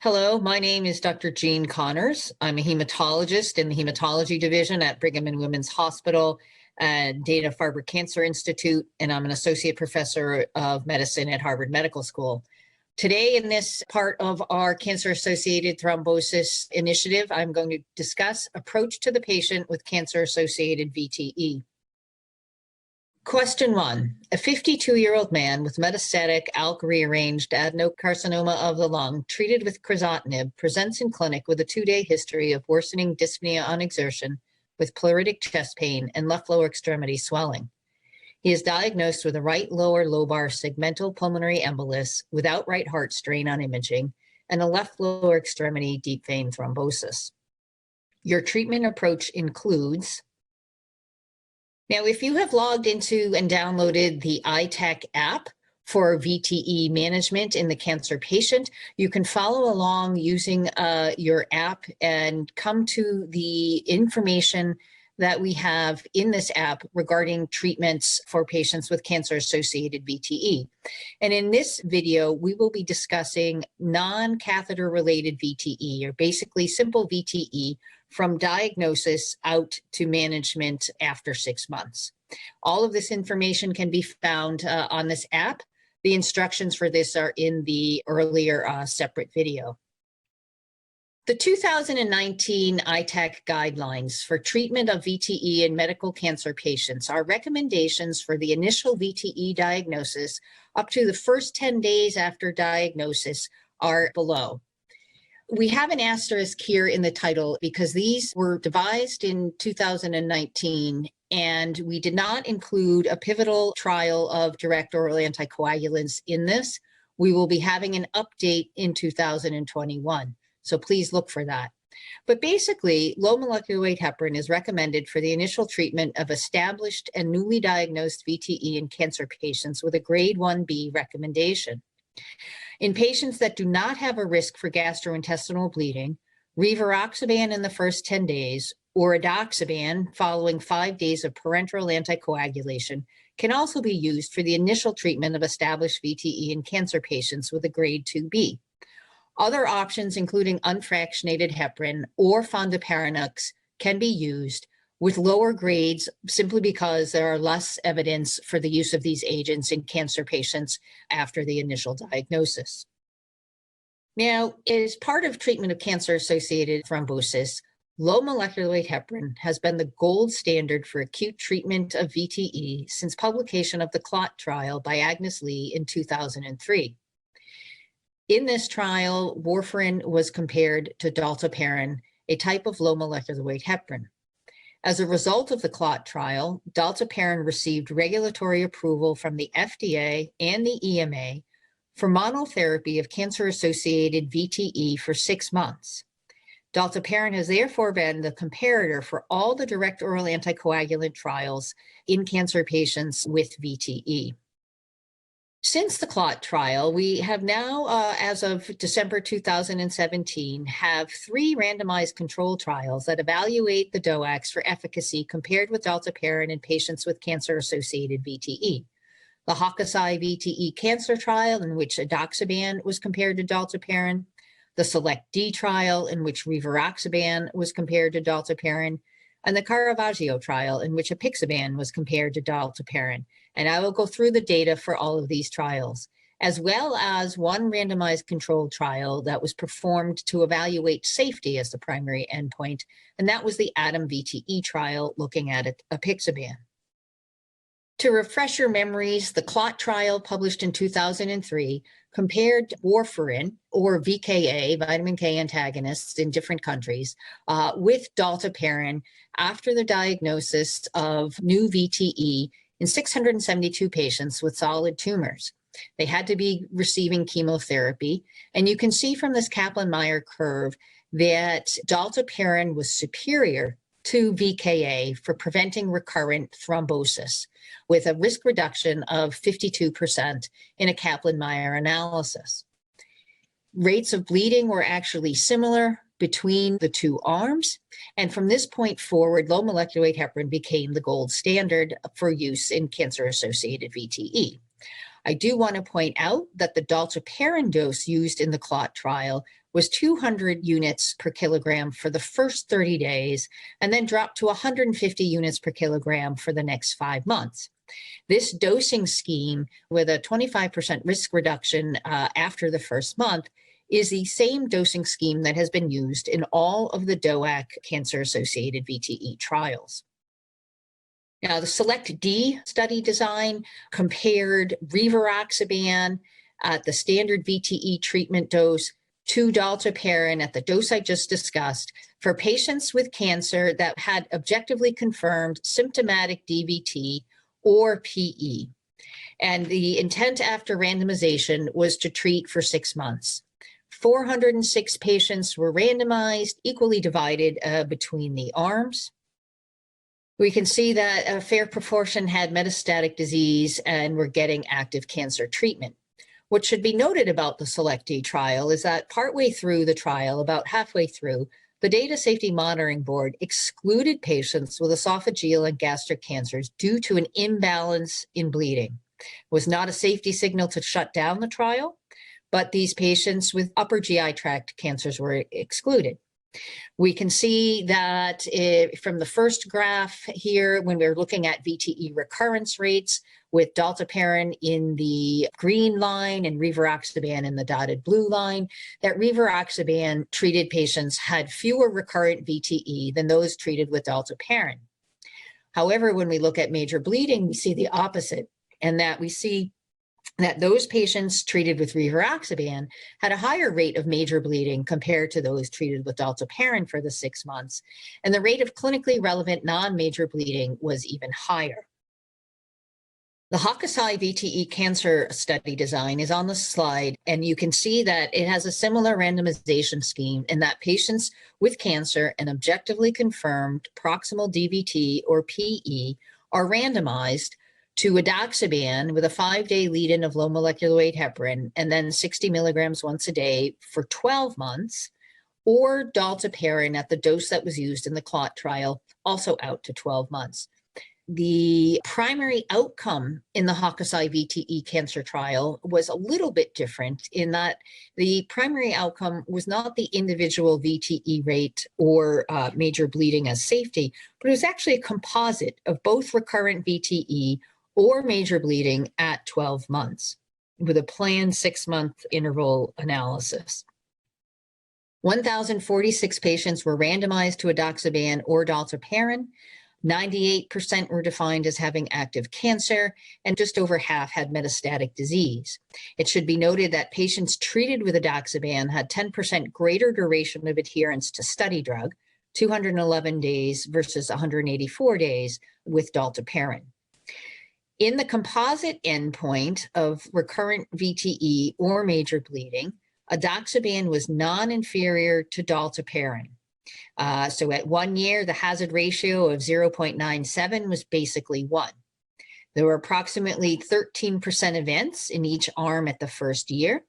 Hello, my name is Dr. Jean Connors. I'm a hematologist in the hematology division at Brigham and Women's Hospital and Dana-Farber Cancer Institute, and I'm an associate professor of medicine at Harvard Medical School. Today, in this part of our cancer-associated thrombosis initiative, I'm going to discuss approach to the patient with cancer-associated VTE. Question 1. A 52-year-old man with metastatic ALK-rearranged adenocarcinoma of the lung treated with crizotinib presents in clinic with a 2-day history of worsening dyspnea on exertion with pleuritic chest pain and left lower extremity swelling. He is diagnosed with a right lower lobar segmental pulmonary embolus without right heart strain on imaging and a left lower extremity deep vein thrombosis. Your treatment approach includes: now, if you have logged into and downloaded the ITAC app for VTE management in the cancer patient, you can follow along using your app and come to the information that we have in this app regarding treatments for patients with cancer-associated VTE. And in this video, we will be discussing non-catheter related VTE, or basically simple VTE, from diagnosis out to management after 6 months. All of this information can be found on this app. The instructions for this are in the earlier separate video. The 2019 ITAC guidelines for treatment of VTE in medical cancer patients are recommendations for the initial VTE diagnosis up to the first 10 days after diagnosis are below. We have an asterisk here in the title because these were devised in 2019 and we did not include a pivotal trial of direct oral anticoagulants in this. We will be having an update in 2021, so please look for that. But basically, low molecular weight heparin is recommended for the initial treatment of established and newly diagnosed VTE in cancer patients with a grade 1B recommendation. In patients that do not have a risk for gastrointestinal bleeding, Rivaroxaban in the first 10 days or Edoxaban following 5 days of parenteral anticoagulation can also be used for the initial treatment of established VTE in cancer patients with a grade 2B. Other options, including unfractionated heparin or fondaparinux, can be used with lower grades simply because there are less evidence for the use of these agents in cancer patients after the initial diagnosis. Now, as part of treatment of cancer-associated thrombosis, low molecular weight heparin has been the gold standard for acute treatment of VTE since publication of the CLOT Trial by Agnes Lee in 2003. In this trial, warfarin was compared to Dalteparin, a type of low molecular weight heparin. As a result of the CLOT trial, Dalteparin received regulatory approval from the FDA and the EMA for monotherapy of cancer-associated VTE for 6 months. Dalteparin has therefore been the comparator for all the direct oral anticoagulant trials in cancer patients with VTE. Since the CLOT trial, we have now, as of December 2017, have 3 randomized control trials that evaluate the DOACs for efficacy compared with Dalteparin in patients with cancer-associated VTE. The HOKUSAI-VTE cancer trial, in which Edoxaban was compared to Dalteparin, the SELECT-D trial, in which Rivaroxaban was compared to Dalteparin, and the CARAVAGGIO trial, in which Apixaban was compared to Dalteparin. And I will go through the data for all of these trials, as well as one randomized controlled trial that was performed to evaluate safety as the primary endpoint, and that was the ATOM-VTE trial looking at Apixaban. To refresh your memories, the CLOT trial published in 2003 compared warfarin, or VKA, vitamin K antagonists in different countries, with Dalteparin after the diagnosis of new VTE in 672 patients with solid tumors. They had to be receiving chemotherapy, and you can see from this Kaplan-Meier curve that Dalteparin was superior to VKA for preventing recurrent thrombosis, with a risk reduction of 52% in a Kaplan-Meier analysis. Rates of bleeding were actually similar between the 2 arms, and from this point forward, low molecular weight heparin became the gold standard for use in cancer-associated VTE. I do want to point out that the Dalteparin dose used in the CLOT trial was 200 units per kilogram for the first 30 days, and then dropped to 150 units per kilogram for the next 5 months. This dosing scheme, with a 25% risk reduction after the first month, is the same dosing scheme that has been used in all of the DOAC Cancer Associated VTE trials. Now, the SELECT-D study design compared Rivaroxaban at the standard VTE treatment dose to Dalteparin at the dose I just discussed for patients with cancer that had objectively confirmed symptomatic DVT or PE. And the intent after randomization was to treat for 6 months. 406 patients were randomized, equally divided between the arms. We can see that a fair proportion had metastatic disease and were getting active cancer treatment. What should be noted about the SELECT-D trial is that partway through the trial, about halfway through, the Data Safety Monitoring Board excluded patients with esophageal and gastric cancers due to an imbalance in bleeding. It was not a safety signal to shut down the trial, but these patients with upper GI tract cancers were excluded. We can see that from the first graph here, when we're looking at VTE recurrence rates, with Dalteparin in the green line and Rivaroxaban in the dotted blue line, that Rivaroxaban treated patients had fewer recurrent VTE than those treated with Dalteparin. However, when we look at major bleeding, we see the opposite, and that we see that those patients treated with Rivaroxaban had a higher rate of major bleeding compared to those treated with Dalteparin for the 6 months, and the rate of clinically relevant non-major bleeding was even higher. The HOKUSAI-VTE cancer study design is on the slide, and you can see that it has a similar randomization scheme in that patients with cancer and objectively confirmed proximal DVT or PE are randomized to Edoxaban with a 5-day lead-in of low molecular weight heparin and then 60 milligrams once a day for 12 months, or Dalteparin at the dose that was used in the CLOT trial, also out to 12 months. The primary outcome in the Hokusai VTE cancer trial was a little bit different in that the primary outcome was not the individual VTE rate or major bleeding as safety, but it was actually a composite of both recurrent VTE or major bleeding at 12 months with a planned 6-month interval analysis. 1,046 patients were randomized to Edoxaban or Dalteparin. 98% were defined as having active cancer, and just over half had metastatic disease. It should be noted that patients treated with Edoxaban had 10% greater duration of adherence to study drug, 211 days versus 184 days with Dalteparin. In the composite endpoint of recurrent VTE or major bleeding, Edoxaban was non-inferior to Dalteparin. So at 1 year, the hazard ratio of 0.97 was basically 1. There were approximately 13% events in each arm at the first year.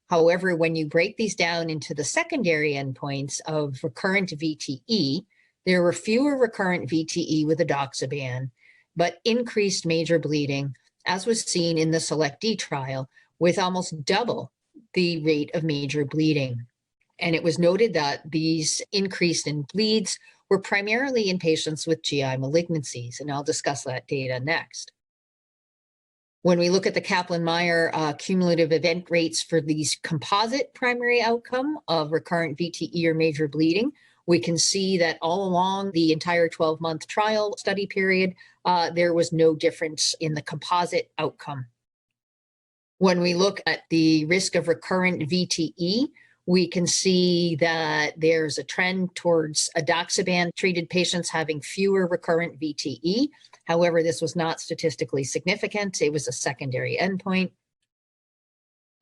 However, when you break these down into the secondary endpoints of recurrent VTE, there were fewer recurrent VTE with Edoxaban, but increased major bleeding, as was seen in the SELECT-D trial, with almost double the rate of major bleeding. And it was noted that these increased in bleeds were primarily in patients with GI malignancies, and I'll discuss that data next. When we look at the Kaplan-Meier cumulative event rates for these composite primary outcome of recurrent VTE or major bleeding, we can see that all along the entire 12-month trial study period, there was no difference in the composite outcome. When we look at the risk of recurrent VTE, we can see that there's a trend towards Edoxaban-treated patients having fewer recurrent VTE. However, this was not statistically significant. It was a secondary endpoint.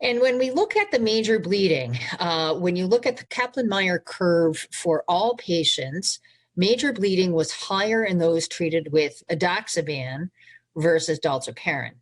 And when we look at the major bleeding, when you look at the Kaplan-Meier curve for all patients, major bleeding was higher in those treated with Edoxaban versus Dalteparin.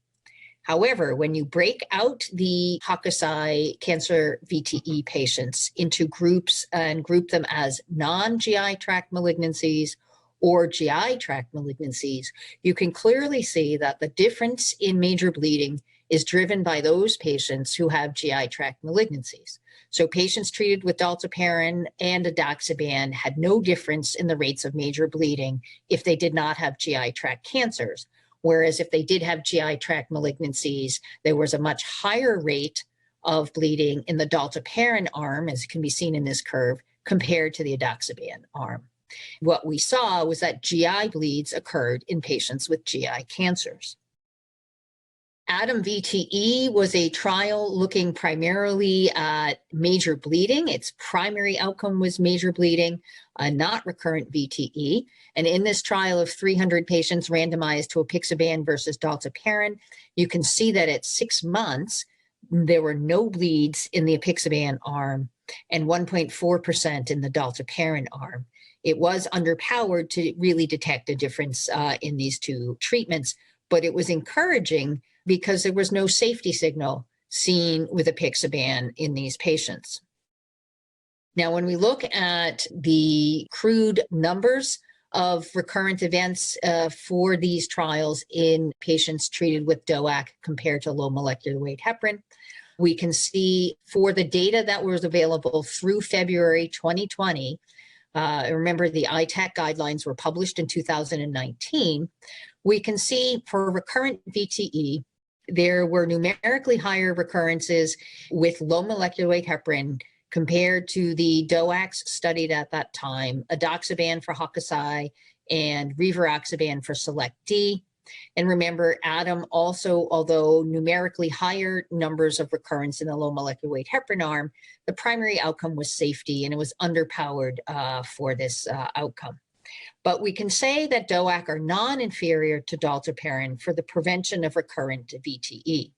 However, when you break out the Hokusai Cancer VTE patients into groups and group them as non-GI tract malignancies or GI tract malignancies, you can clearly see that the difference in major bleeding is driven by those patients who have GI tract malignancies. So patients treated with Dalteparin and Edoxaban had no difference in the rates of major bleeding if they did not have GI tract cancers. Whereas if they did have GI tract malignancies, there was a much higher rate of bleeding in the Dalteparin arm, as can be seen in this curve, compared to the Edoxaban arm. What we saw was that GI bleeds occurred in patients with GI cancers. ATOM VTE was a trial looking primarily at major bleeding. Its primary outcome was major bleeding, not recurrent VTE. And in this trial of 300 patients randomized to Apixaban versus Dalteparin, you can see that at 6 months, there were no bleeds in the Apixaban arm and 1.4% in the Dalteparin arm. It was underpowered to really detect a difference in these two treatments, but it was encouraging because there was no safety signal seen with Apixaban in these patients. Now, when we look at the crude numbers of recurrent events for these trials in patients treated with DOAC compared to low molecular weight heparin, we can see for the data that was available through February 2020, remember the ITAC guidelines were published in 2019, we can see for recurrent VTE, there were numerically higher recurrences with low molecular weight heparin compared to the DOACs studied at that time, Edoxaban for Hokusai and Rivaroxaban for SELECT-D. And remember, ATOM also, although numerically higher numbers of recurrence in the low molecular weight heparin arm, the primary outcome was safety, and it was underpowered for this outcome. But we can say that DOAC are non-inferior to Dalteparin for the prevention of recurrent VTE.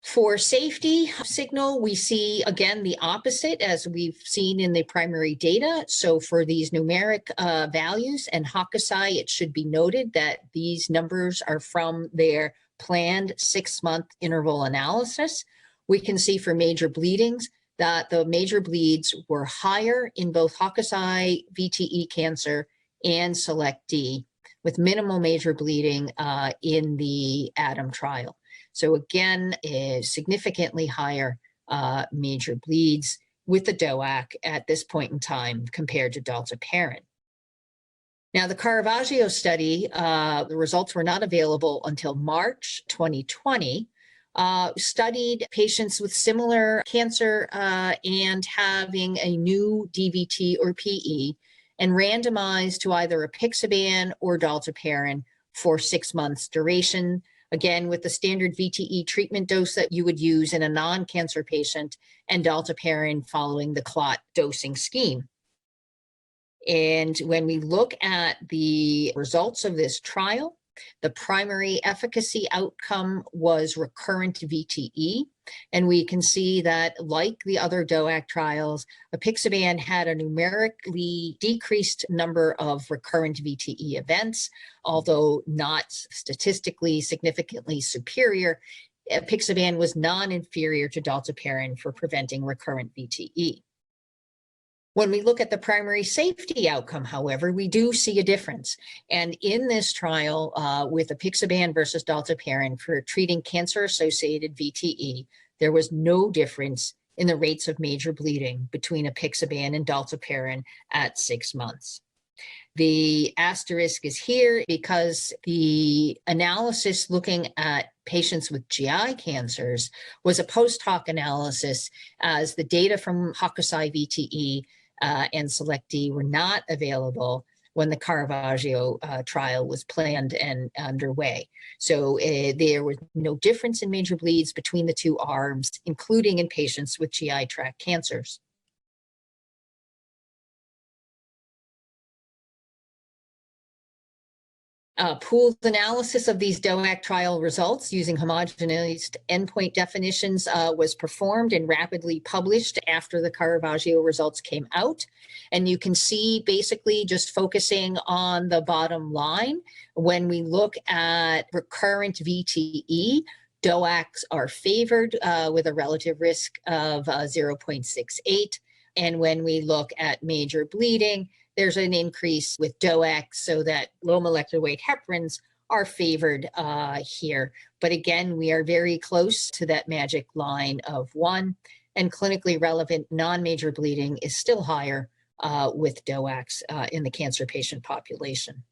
For safety signal, we see, again, the opposite as we've seen in the primary data. So for these numeric values and Hokusai, it should be noted that these numbers are from their planned 6-month interval analysis. We can see for major bleedings that the major bleeds were higher in both HOKUSAI-VTE cancer and SELECT-D, with minimal major bleeding in the ATOM trial. So again, significantly higher major bleeds with the DOAC at this point in time compared to Dalteparin. Now, the CARAVAGGIO study, the results were not available until March 2020, studied patients with similar cancer and having a new DVT or PE and randomized to either Apixaban or Dalteparin for 6 months duration, again, with the standard VTE treatment dose that you would use in a non-cancer patient and Dalteparin following the CLOT dosing scheme. And when we look at the results of this trial, the primary efficacy outcome was recurrent VTE. And we can see that, like the other DOAC trials, Apixaban had a numerically decreased number of recurrent VTE events, although not statistically significantly superior. Apixaban was non-inferior to Dalteparin for preventing recurrent VTE. When we look at the primary safety outcome, however, we do see a difference. And in this trial with Apixaban versus Dalteparin for treating cancer-associated VTE, there was no difference in the rates of major bleeding between Apixaban and Dalteparin at 6 months. The asterisk is here because the analysis looking at patients with GI cancers was a post-hoc analysis, as the data from HOKUSAI-VTE and SELECT-D were not available when the CARAVAGGIO trial was planned and underway. So there was no difference in major bleeds between the two arms, including in patients with GI tract cancers. Pooled analysis of these DOAC trial results using homogenized endpoint definitions was performed and rapidly published after the CARAVAGGIO results came out. And you can see, basically just focusing on the bottom line, when we look at recurrent VTE, DOACs are favored with a relative risk of 0.68. And when we look at major bleeding, there's an increase with DOAC, so that low molecular weight heparins are favored here. But again, we are very close to that magic line of 1. and clinically relevant non-major bleeding is still higher with DOACs in the cancer patient population.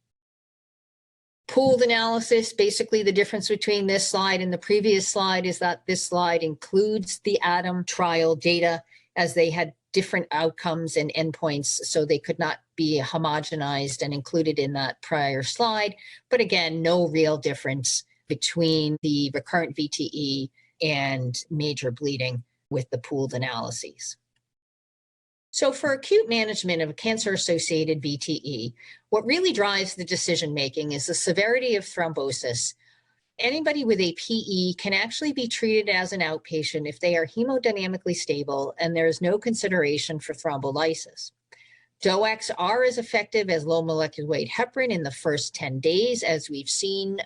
Pooled analysis, basically the difference between this slide and the previous slide is that this slide includes the ATOM trial data, as they had different outcomes and endpoints, so they could not be homogenized and included in that prior slide. But again, no real difference between the recurrent VTE and major bleeding with the pooled analyses. So for acute management of a cancer-associated VTE, what really drives the decision-making is the severity of thrombosis. Anybody with a PE can actually be treated as an outpatient if they are hemodynamically stable and there is no consideration for thrombolysis. DOACs are as effective as low molecular weight heparin in the first 10 days, as we've seen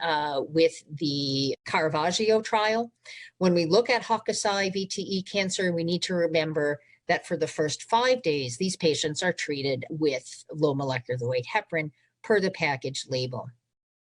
with the CARAVAGGIO trial. When we look at HOKUSAI-VTE cancer, we need to remember that for the first 5 days, these patients are treated with low molecular weight heparin per the package label.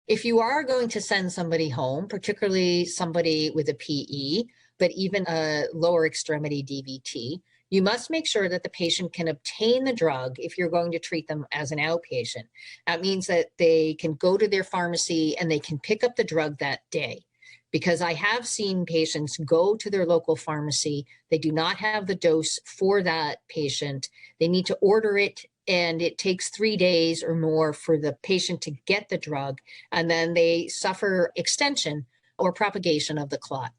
If you are going to send somebody home, particularly somebody with a PE, but even a lower extremity DVT, you must make sure that the patient can obtain the drug if you're going to treat them as an outpatient. That means that they can go to their pharmacy and they can pick up the drug that day. Because I have seen patients go to their local pharmacy, they do not have the dose for that patient, they need to order it, and it takes 3 days or more for the patient to get the drug, and then they suffer extension or propagation of the clot.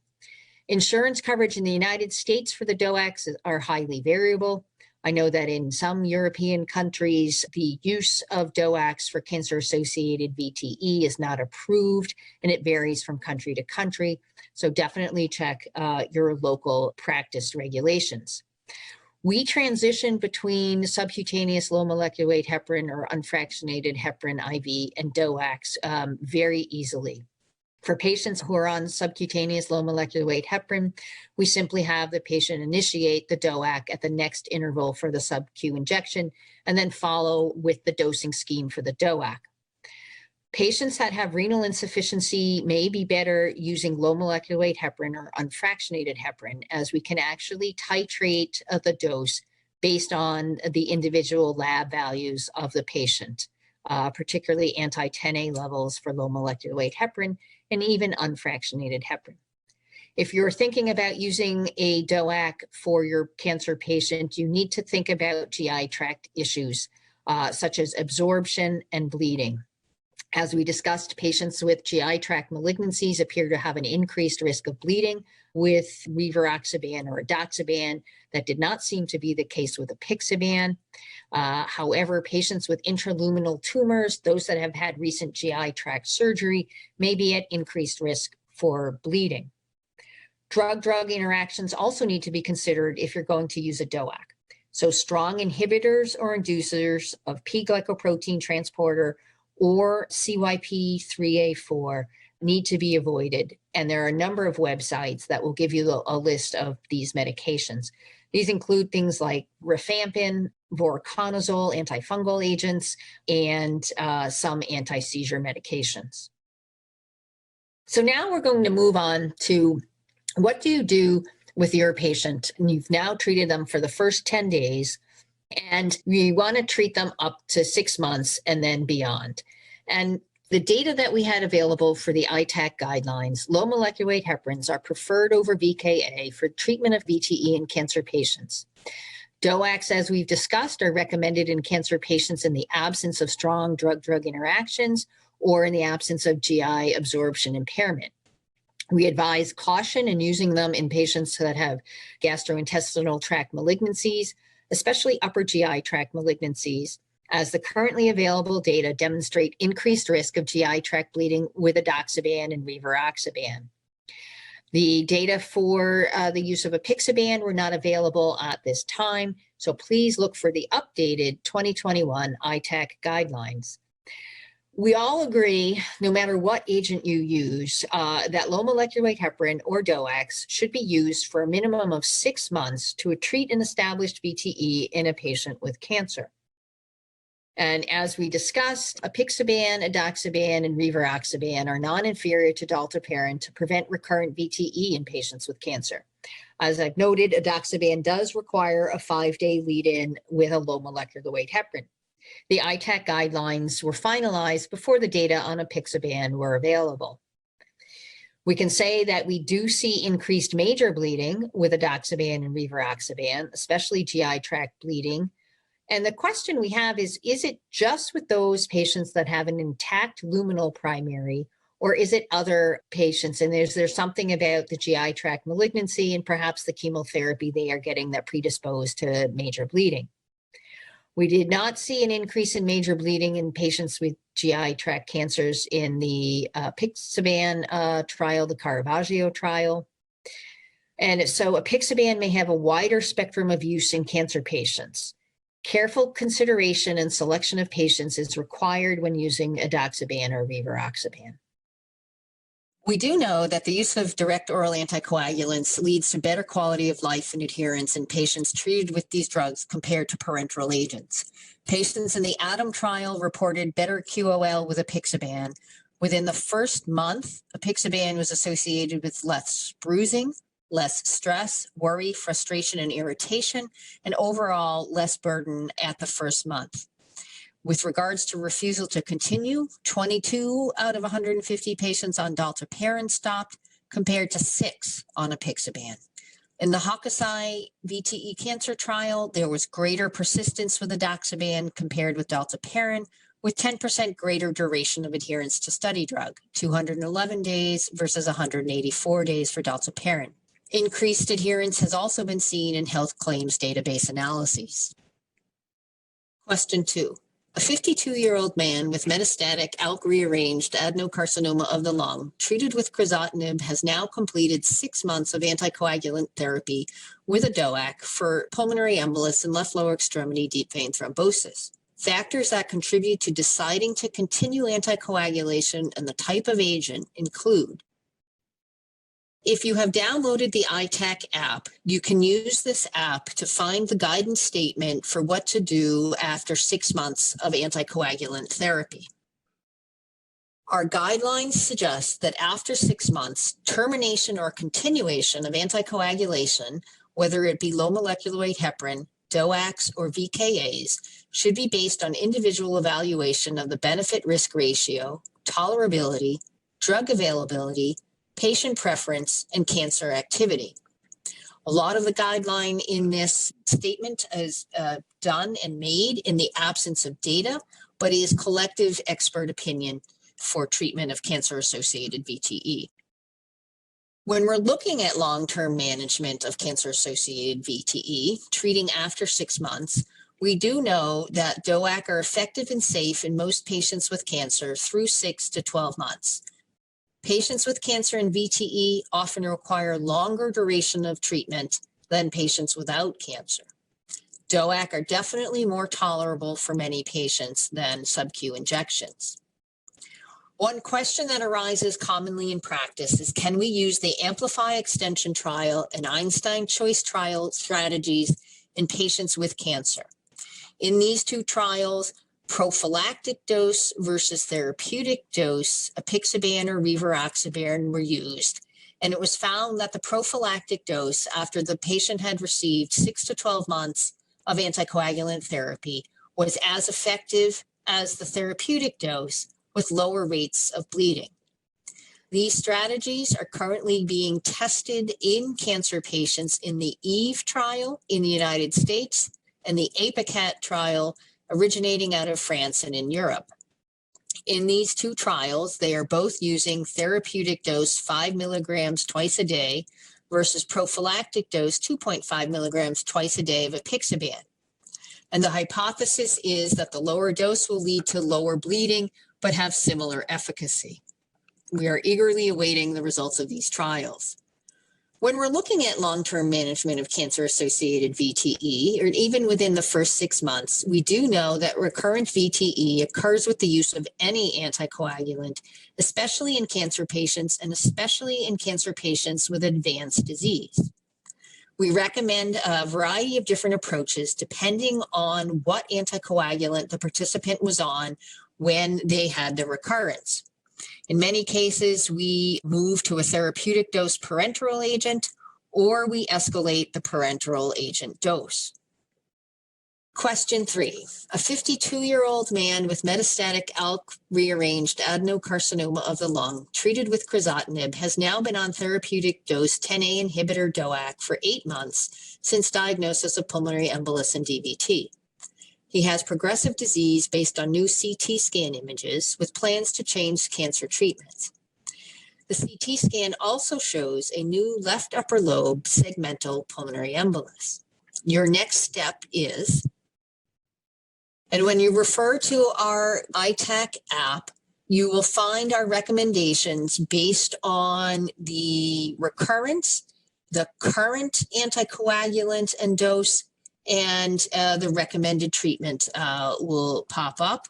Insurance coverage in the United States for the DOACs are highly variable. I know that in some European countries, the use of DOACs for cancer-associated VTE is not approved, and it varies from country to country. So definitely check your local practice regulations. We transition between subcutaneous low molecular weight heparin or unfractionated heparin IV and DOACs very easily. For patients who are on subcutaneous low molecular weight heparin, we simply have the patient initiate the DOAC at the next interval for the sub-Q injection and then follow with the dosing scheme for the DOAC. Patients that have renal insufficiency may be better using low molecular weight heparin or unfractionated heparin, as we can actually titrate the dose based on the individual lab values of the patient, particularly anti-10A levels for low molecular weight heparin and even unfractionated heparin. If you're thinking about using a DOAC for your cancer patient, you need to think about GI tract issues such as absorption and bleeding. As we discussed, patients with GI tract malignancies appear to have an increased risk of bleeding with Rivaroxaban or Edoxaban. That did not seem to be the case with Apixaban. However, patients with intraluminal tumors, those that have had recent GI tract surgery, may be at increased risk for bleeding. Drug-drug interactions also need to be considered if you're going to use a DOAC. So strong inhibitors or inducers of P-glycoprotein transporter or CYP3A4 need to be avoided. And there are a number of websites that will give you a list of these medications. These include things like rifampin, voriconazole, antifungal agents, and some anti-seizure medications. So now we're going to move on to what do you do with your patient? And you've now treated them for the first 10 days. And we want to treat them up to 6 months and then beyond. And the data that we had available for the ITAC guidelines, low molecular weight heparins are preferred over VKA for treatment of VTE in cancer patients. DOACs, as we've discussed, are recommended in cancer patients in the absence of strong drug-drug interactions or in the absence of GI absorption impairment. We advise caution in using them in patients that have gastrointestinal tract malignancies, especially upper GI tract malignancies, as the currently available data demonstrate increased risk of GI tract bleeding with Edoxaban and Rivaroxaban. The data for the use of Apixaban were not available at this time, so please look for the updated 2021 ITAC guidelines. We all agree, no matter what agent you use, that low molecular weight heparin or DOACs should be used for a minimum of 6 months to treat an established VTE in a patient with cancer. And as we discussed, Apixaban, Edoxaban, and Rivaroxaban are non-inferior to Dalteparin to prevent recurrent VTE in patients with cancer. As I've noted, Edoxaban does require a 5-day lead-in with a low molecular weight heparin. The ITAC guidelines were finalized before the data on apixaban were available. We can say that we do see increased major bleeding with Edoxaban and Rivaroxaban, especially GI tract bleeding. And the question we have is it just with those patients that have an intact luminal primary, or is it other patients? And is there something about the GI tract malignancy and perhaps the chemotherapy they are getting that predisposed to major bleeding? We did not see an increase in major bleeding in patients with GI tract cancers in the apixaban trial, the CARAVAGGIO trial. And so apixaban may have a wider spectrum of use in cancer patients. Careful consideration and selection of patients is required when using Edoxaban or Rivaroxaban. We do know that the use of direct oral anticoagulants leads to better quality of life and adherence in patients treated with these drugs compared to parenteral agents. Patients in the ATOM trial reported better QOL with apixaban. Within the first month, apixaban was associated with less bruising, less stress, worry, frustration, and irritation, and overall less burden at the first month. With regards to refusal to continue, 22 out of 150 patients on Dalteparin stopped, compared to 6 on apixaban. In the HOKUSAI-VTE cancer trial, there was greater persistence with Edoxaban compared with Dalteparin, with 10% greater duration of adherence to study drug, 211 days versus 184 days for Dalteparin. Increased adherence has also been seen in health claims database analyses. Question 2. A 52-year-old man with metastatic ALK-rearranged adenocarcinoma of the lung treated with crizotinib has now completed 6 months of anticoagulant therapy with a DOAC for pulmonary embolus and left lower extremity deep vein thrombosis. Factors that contribute to deciding to continue anticoagulation and the type of agent include: if you have downloaded the ITAC app, you can use this app to find the guidance statement for what to do after 6 months of anticoagulant therapy. Our guidelines suggest that after 6 months, termination or continuation of anticoagulation, whether it be low molecular weight heparin, DOACs, or VKAs, should be based on individual evaluation of the benefit-risk ratio, tolerability, drug availability, patient preference, and cancer activity. A lot of the guideline in this statement is done and made in the absence of data, but is collective expert opinion for treatment of cancer-associated VTE. When we're looking at long-term management of cancer-associated VTE, treating after 6 months, we do know that DOAC are effective and safe in most patients with cancer through 6 to 12 months. Patients with cancer and VTE often require longer duration of treatment than patients without cancer. DOAC are definitely more tolerable for many patients than sub-Q injections. One question that arises commonly in practice is, can we use the Amplify extension trial and Einstein choice trial strategies in patients with cancer? In these two trials, prophylactic dose versus therapeutic dose, apixaban or rivaroxaban, were used, and it was found that the prophylactic dose, after the patient had received 6 to 12 months of anticoagulant therapy, was as effective as the therapeutic dose with lower rates of bleeding. These strategies are currently being tested in cancer patients in the EVE trial in the United States and the APICAT trial originating out of France and in Europe. In these two trials, they are both using therapeutic dose 5 milligrams twice a day versus prophylactic dose 2.5 milligrams twice a day of apixaban. And the hypothesis is that the lower dose will lead to lower bleeding, but have similar efficacy. We are eagerly awaiting the results of these trials. When we're looking at long-term management of cancer-associated VTE, or even within the first 6 months, we do know that recurrent VTE occurs with the use of any anticoagulant, especially in cancer patients and especially in cancer patients with advanced disease. We recommend a variety of different approaches depending on what anticoagulant the participant was on when they had the recurrence. In many cases, we move to a therapeutic dose parenteral agent, or we escalate the parenteral agent dose. Question 3. A 52-year-old man with metastatic ALK-rearranged adenocarcinoma of the lung treated with crizotinib has now been on therapeutic dose 10A inhibitor DOAC for 8 months since diagnosis of pulmonary embolus and DVT. He has progressive disease based on new CT scan images with plans to change cancer treatment. The CT scan also shows a new left upper lobe segmental pulmonary embolus. Your next step is, and when you refer to our ITAC app, you will find our recommendations based on the recurrence, the current anticoagulant and dose, and the recommended treatment will pop up.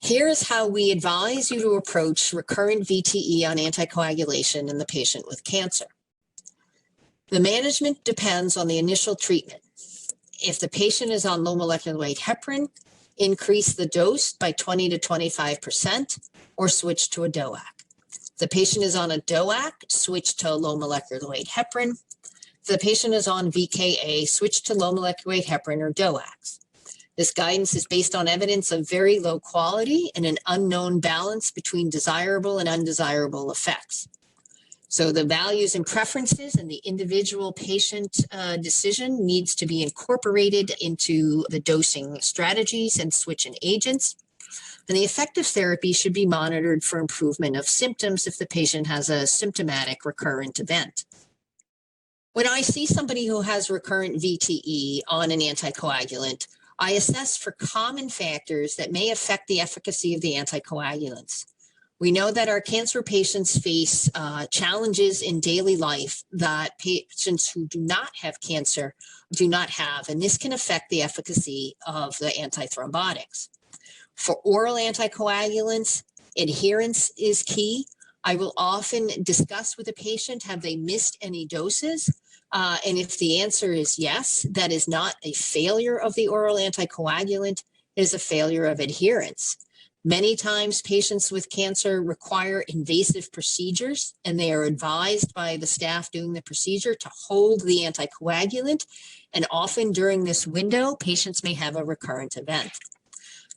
Here's how we advise you to approach recurrent VTE on anticoagulation in the patient with cancer. The management depends on the initial treatment. If the patient is on low molecular weight heparin, increase the dose by 20 to 25% or switch to a DOAC. If the patient is on a DOAC, switch to low molecular weight heparin. If the patient is on VKA, switch to low molecular weight heparin or DOACs. This guidance is based on evidence of very low quality and an unknown balance between desirable and undesirable effects. So the values and preferences and the individual patient decision needs to be incorporated into the dosing strategies and switching agents. And the effective therapy should be monitored for improvement of symptoms if the patient has a symptomatic recurrent event. When I see somebody who has recurrent VTE on an anticoagulant, I assess for common factors that may affect the efficacy of the anticoagulants. We know that our cancer patients face challenges in daily life that patients who do not have cancer do not have, and this can affect the efficacy of the antithrombotics. For oral anticoagulants, adherence is key. I will often discuss with a patient, have they missed any doses? And if the answer is yes, that is not a failure of the oral anticoagulant, it is a failure of adherence. Many times patients with cancer require invasive procedures, and they are advised by the staff doing the procedure to hold the anticoagulant. And often during this window, patients may have a recurrent event.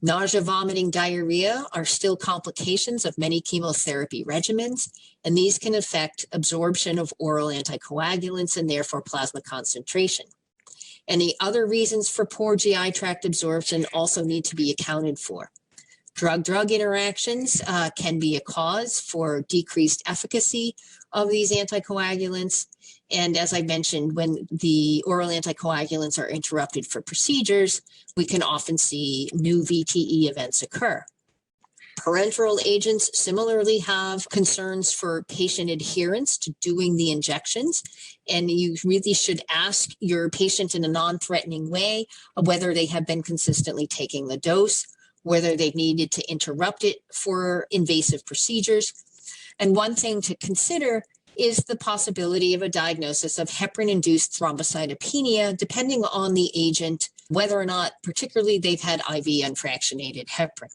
Nausea, vomiting, diarrhea are still complications of many chemotherapy regimens, and these can affect absorption of oral anticoagulants and therefore plasma concentration. Any other reasons for poor GI tract absorption also need to be accounted for. Drug-drug interactions can be a cause for decreased efficacy of these anticoagulants. And as I mentioned, when the oral anticoagulants are interrupted for procedures, we can often see new VTE events occur. Parenteral agents similarly have concerns for patient adherence to doing the injections, and you really should ask your patient in a non-threatening way whether they have been consistently taking the dose, whether they've needed to interrupt it for invasive procedures. And one thing to consider is the possibility of a diagnosis of heparin-induced thrombocytopenia, depending on the agent, whether or not particularly they've had IV unfractionated heparin.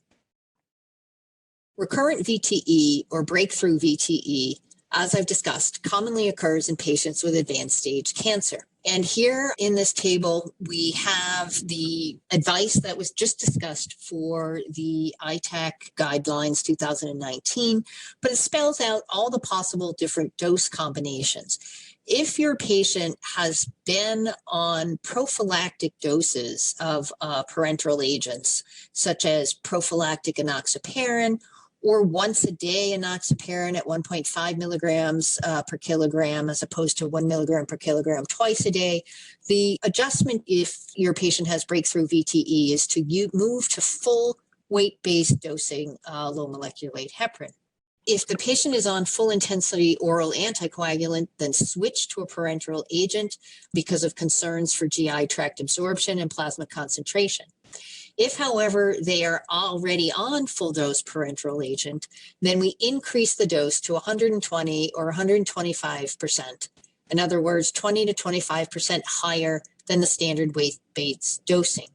Recurrent VTE or breakthrough VTE, as I've discussed, commonly occurs in patients with advanced stage cancer. And here in this table, we have the advice that was just discussed for the ITAC guidelines 2019, but it spells out all the possible different dose combinations. If your patient has been on prophylactic doses of parenteral agents, such as prophylactic enoxaparin, or once a day enoxaparin at 1.5 milligrams per kilogram, as opposed to 1 milligram per kilogram twice a day. The adjustment, if your patient has breakthrough VTE, is to move to full weight-based dosing low molecular weight heparin. If the patient is on full intensity oral anticoagulant, then switch to a parenteral agent because of concerns for GI tract absorption and plasma concentration. If, however, they are already on full dose parenteral agent, then we increase the dose to 120 or 125%. In other words, 20 to 25% higher than the standard weight-based dosing.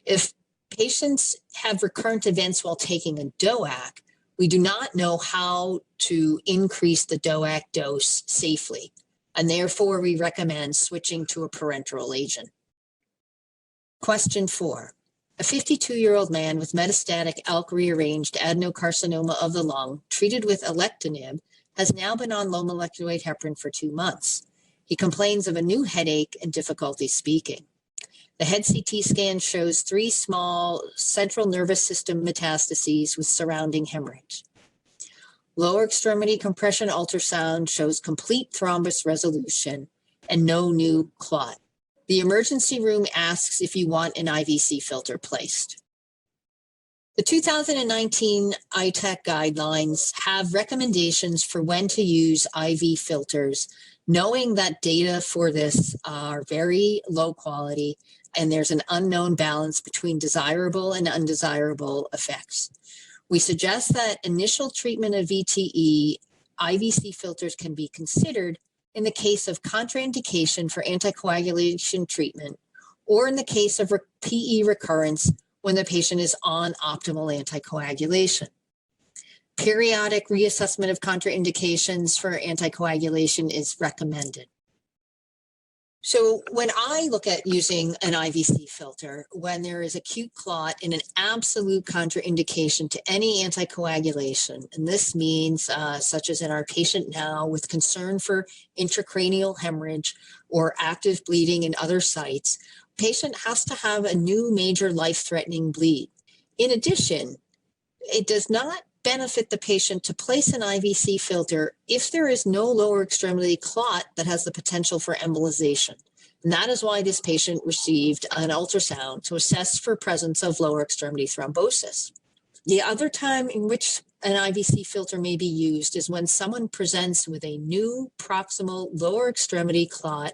If patients have recurrent events while taking a DOAC, we do not know how to increase the DOAC dose safely. and therefore we recommend switching to a parenteral agent. Question 4. A 52-year-old man with metastatic ALK-rearranged adenocarcinoma of the lung treated with alectinib has now been on low molecular weight heparin for 2 months. He complains of a new headache and difficulty speaking. The head CT scan shows 3 small central nervous system metastases with surrounding hemorrhage. Lower extremity compression ultrasound shows complete thrombus resolution and no new clot. The emergency room asks if you want an IVC filter placed. The 2019 ITAC guidelines have recommendations for when to use IV filters, knowing that data for this are very low quality and there's an unknown balance between desirable and undesirable effects. We suggest that initial treatment of VTE, IVC filters can be considered in the case of contraindication for anticoagulation treatment, or in the case of PE recurrence when the patient is on optimal anticoagulation. Periodic reassessment of contraindications for anticoagulation is recommended. So when I look at using an IVC filter, when there is acute clot and an absolute contraindication to any anticoagulation, and this means such as in our patient now with concern for intracranial hemorrhage or active bleeding in other sites, patient has to have a new major life-threatening bleed. In addition, it does not benefit the patient to place an IVC filter if there is no lower extremity clot that has the potential for embolization. And that is why this patient received an ultrasound to assess for presence of lower extremity thrombosis. The other time in which an IVC filter may be used is when someone presents with a new proximal lower extremity clot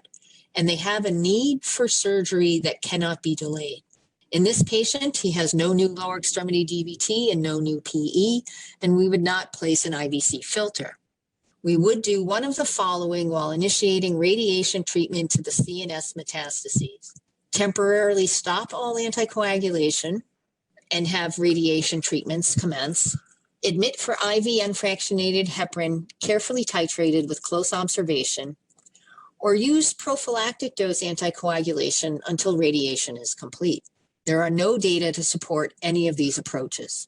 and they have a need for surgery that cannot be delayed. In this patient, he has no new lower extremity DVT and no new PE, and we would not place an IVC filter. We would do one of the following while initiating radiation treatment to the CNS metastases. Temporarily stop all anticoagulation and have radiation treatments commence. Admit for IV unfractionated heparin, carefully titrated with close observation, or use prophylactic dose anticoagulation until radiation is complete. There are no data to support any of these approaches.